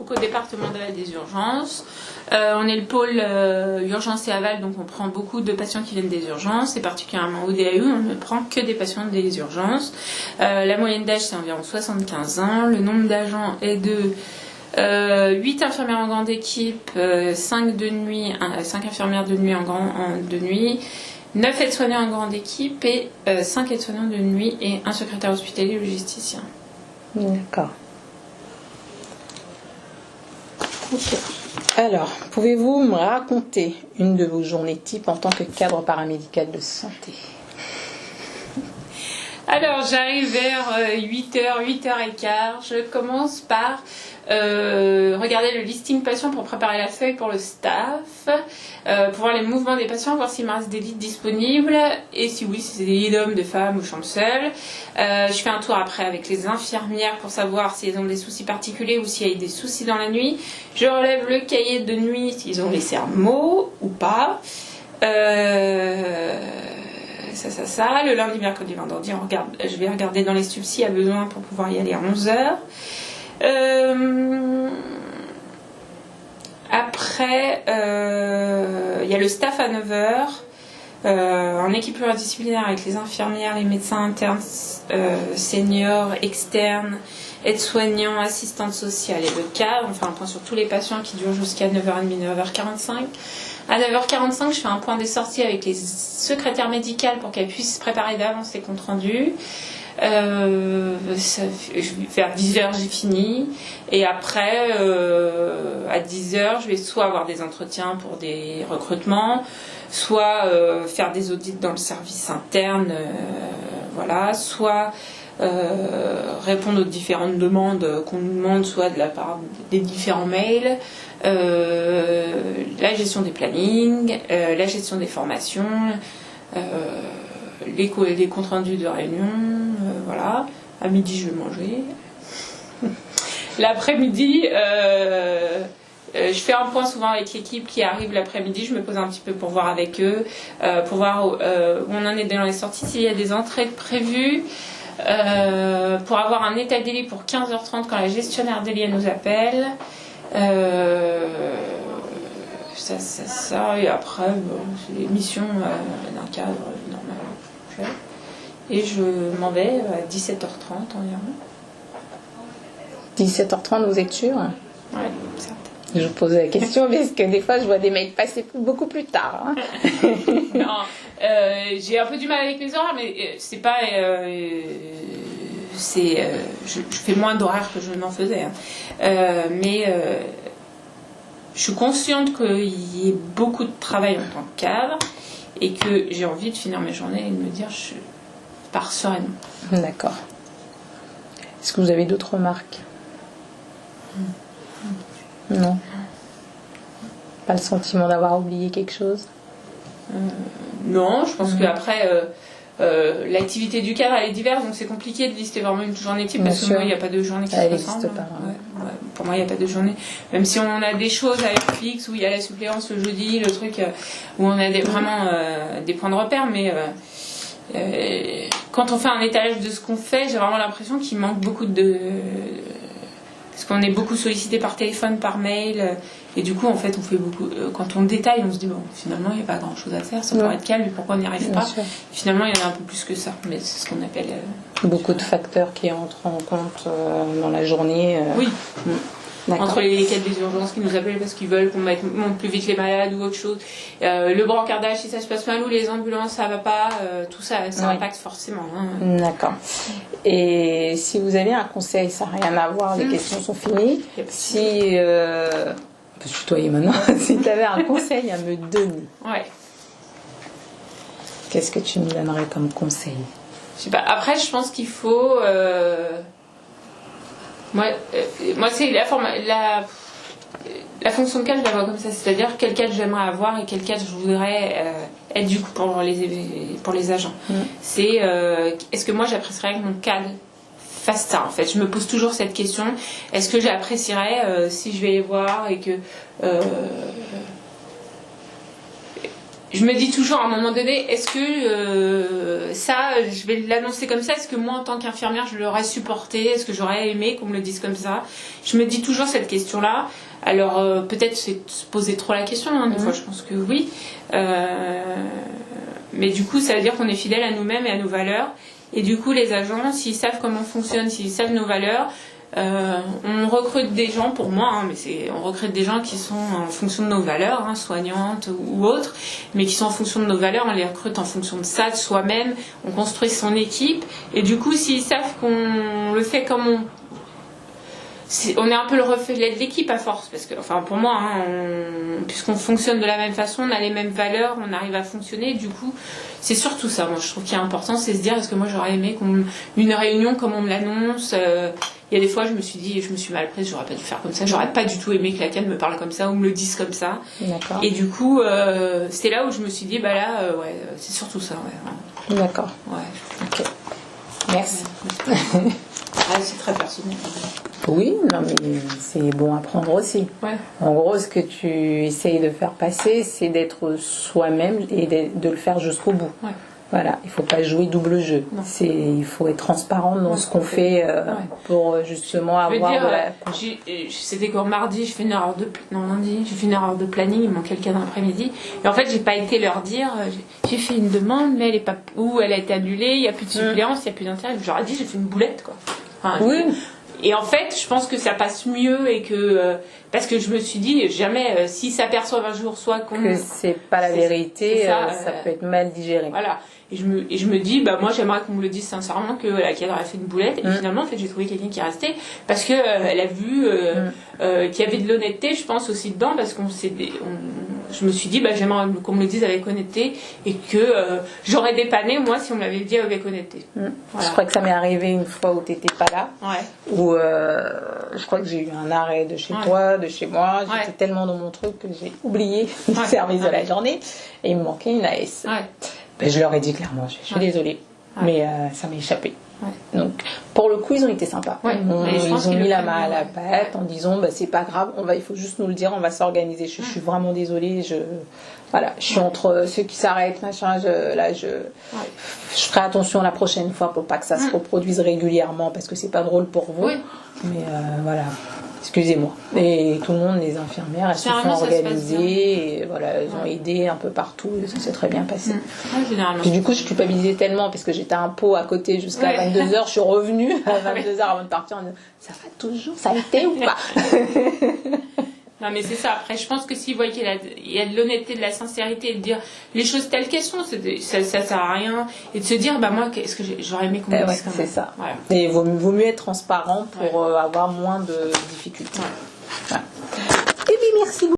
donc au département des urgences. On est le pôle urgence et aval, donc on prend beaucoup de patients qui viennent des urgences, et particulièrement au DAU, on ne prend que des patients des urgences. La moyenne d'âge, c'est environ 75 ans. Le nombre d'agents est de 8 infirmières en grande équipe, 5 de nuit, 5 infirmières de nuit de nuit, 9 aides-soignants en grande équipe et 5 aides-soignants de nuit et un secrétaire hospitalier logisticien. D'accord. Ok. Alors, pouvez-vous me raconter une de vos journées type en tant que cadre paramédical de santé? Alors, j'arrive vers 8h, 8h15. Je commence par regarder le listing patient pour préparer la feuille pour le staff, pour voir les mouvements des patients, voir s'il me reste des lits disponibles, et si oui, si c'est des lits d'hommes, de femmes ou chambres seules. Je fais un tour après avec les infirmières pour savoir si elles ont des soucis particuliers ou s'il y a eu des soucis dans la nuit. Je relève le cahier de nuit, s'ils ont laissé un mot ou pas. Ça. Le lundi, mercredi, vendredi, je vais regarder dans les stubs s'il y a besoin pour pouvoir y aller à 11h. Après, il y a le staff à 9h, en équipe pluridisciplinaire avec les infirmières, les médecins internes, seniors, externes, aides-soignants, assistantes sociales et le cadre. On fait un point sur tous les patients qui durent jusqu'à 9h30, 9h45. À 9h45, je fais un point des sorties avec les secrétaires médicales pour qu'elles puissent préparer d'avance les comptes rendus. Vers 10h, j'ai fini. Et après, à 10h, je vais soit avoir des entretiens pour des recrutements, soit faire des audits dans le service interne, voilà, soit répondre aux différentes demandes qu'on nous demande, soit de la part des différents mails, la gestion des plannings, la gestion des formations, les comptes rendus de réunion, voilà. À midi, je vais manger. L'après-midi, je fais un point souvent avec l'équipe qui arrive l'après-midi. Je me pose un petit peu pour voir avec eux, pour voir où on en est dans les sorties, s'il y a des entrées prévues. Pour avoir un état des lits pour 15h30 quand la gestionnaire des lits nous appelle. Ça, et après, c'est les missions d'un cadre normal. Et je m'en vais à 17h30 environ. 17h30, vous êtes sûre? Ouais, certain. Je vous pose la question parce que des fois je vois des mails passer beaucoup plus tard. Hein. Non, j'ai un peu du mal avec les horaires, mais c'est pas. Je fais moins d'horaires que je n'en faisais. Hein. Mais je suis consciente qu'il y ait beaucoup de travail en tant que cadre et que j'ai envie de finir mes journées et de me dire je pars sereinement. D'accord. Est-ce que vous avez d'autres remarques? Non. Pas le sentiment d'avoir oublié quelque chose? Non, je pense qu'après, l'activité du cadre, elle est diverse, donc c'est compliqué de lister vraiment une journée type, parce que moi, il n'y a pas de journée qui se ressemble. Pas, hein. Ouais, pour moi, il n'y a pas de journée. Même si on a des choses avec fixe, où il y a la suppléance le jeudi, le truc, où on a vraiment des points de repère, mais quand on fait un étalage de ce qu'on fait, j'ai vraiment l'impression qu'il manque beaucoup de... Parce qu'on est beaucoup sollicité par téléphone, par mail, et du coup, en fait, on fait beaucoup. Quand on détaille, on se dit bon, finalement, il n'y a pas grand-chose à faire, ça pourrait être calme, mais pourquoi on n'y arrive pas? Finalement, il y en a un peu plus que ça, mais c'est ce qu'on appelle. Beaucoup de facteurs qui entrent en compte dans la journée. Oui. Entre les quêtes des urgences qui nous appellent parce qu'ils veulent qu'on monte plus vite les malades ou autre chose, le brancardage si ça se passe mal ou les ambulances ça va pas, tout ça impacte forcément. Hein. D'accord. Et si vous avez un conseil, ça n'a rien à voir, les questions sont finies. Si on peut se tutoyer maintenant. Si tu avais un conseil à me donner, qu'est-ce que tu me donnerais comme conseil? Je sais pas. Après, je pense qu'il faut. Moi, c'est la fonction de cadre, je la vois comme ça, c'est-à-dire quel cadre j'aimerais avoir et quel cadre je voudrais être du coup pour les agents. C'est est-ce que moi j'apprécierais que mon cadre fasse ça en fait. Je me pose toujours cette question, est-ce que j'apprécierais si je vais les voir et que je me dis toujours à un moment donné, est-ce que ça, je vais l'annoncer comme ça, est-ce que moi en tant qu'infirmière je l'aurais supporté, est-ce que j'aurais aimé qu'on me le dise comme ça? Je me dis toujours cette question-là. Alors peut-être c'est se poser trop la question, hein, des fois je pense que oui. Mais du coup ça veut dire qu'on est fidèle à nous-mêmes et à nos valeurs. Et du coup les agents, s'ils savent comment on fonctionne, s'ils savent nos valeurs, on recrute des gens, pour moi, hein, mais on recrute des gens qui sont en fonction de nos valeurs, hein, soignantes ou autres, mais qui sont en fonction de nos valeurs, on les recrute en fonction de ça, de soi-même, on construit son équipe, et du coup, s'ils savent qu'on le fait comme on est un peu le reflet de l'équipe à force, parce que, enfin, pour moi, hein, puisqu'on fonctionne de la même façon, on a les mêmes valeurs, on arrive à fonctionner, du coup, c'est surtout ça, moi, je trouve qu'il est important, c'est se dire, est-ce que moi, j'aurais aimé une réunion comme on me l'annonce, il y a des fois, je me suis dit, je me suis mal prise, j'aurais pas dû faire comme ça, j'aurais pas du tout aimé que la CAN me parle comme ça ou me le dise comme ça. D'accord. Et du coup, c'était là où je me suis dit, bah là, ouais, c'est surtout ça, ouais. D'accord. Ouais. Ok. Merci. C'est très personnel. Oui, non, mais c'est bon à prendre aussi. Ouais. En gros, ce que tu essayes de faire passer, c'est d'être soi-même et de le faire jusqu'au bout. Ouais. Voilà, il ne faut pas jouer double jeu. Il faut être transparent dans ce qu'on fait pour justement avoir de la... C'était quoi, mardi, j'ai fait une erreur lundi, j'ai fait une erreur de planning, il manquait le cadre après-midi. Et en fait, j'ai pas été leur dire, j'ai fait une demande, mais elle est pas, ou elle a été annulée, il n'y a plus de suppléance, il n'y a plus d'intérêt. Je leur ai dit, j'ai fait une boulette, quoi. Enfin, oui. Et en fait, je pense que ça passe mieux et que parce que je me suis dit jamais s'ils s'aperçoivent un jour soit que c'est pas la vérité, ça peut être mal digéré. Voilà. Et je me dis, bah moi j'aimerais qu'on me le dise sincèrement que la cadre a fait une boulette. Et finalement, en fait, j'ai trouvé quelqu'un qui est resté parce que elle a vu qu'il y avait de l'honnêteté, je pense aussi dedans, parce je me suis dit, bah j'aimerais qu'on me le dise avec honnêteté et que j'aurais dépanné moi si on me l'avait dit avec honnêteté. Voilà. Je crois que ça m'est arrivé une fois où t'étais pas là. Ouais. Où je crois que j'ai eu un arrêt de chez toi, de chez moi. J'étais tellement dans mon truc que j'ai oublié le service de la journée et il me manquait une AS. Ouais. Ben, je leur ai dit clairement, je suis désolée, mais ça m'a échappé. Ouais. Donc, pour le coup, ils ont été sympas. Ouais. Ils ont mis la main à la pâte en disant, bah, c'est pas grave, il faut juste nous le dire, on va s'organiser. Je suis vraiment désolée, je suis entre ceux qui s'arrêtent, machin. Je ferai attention la prochaine fois pour pas que ça se reproduise régulièrement parce que c'est pas drôle pour vous. Oui. Mais voilà. Excusez-moi. Et tout le monde, les infirmières, elles se sont organisées et voilà, elles ont aidé un peu partout et ça s'est très bien passé. Puis du coup, je culpabilisais tellement parce que j'étais à un pot à côté jusqu'à 22h. Je suis revenue à 22h avant de partir en disant, ça va toujours, ça a été ou pas? Non mais c'est ça, après je pense que s'ils voient qu'il y a de l'honnêteté, de la sincérité et de dire les choses telles qu'elles sont, ça sert à rien, et de se dire bah moi qu'est-ce que j'aurais aimé qu'on me dise c'est ça. Voilà. Et il vaut mieux être transparent pour avoir moins de difficultés. Voilà.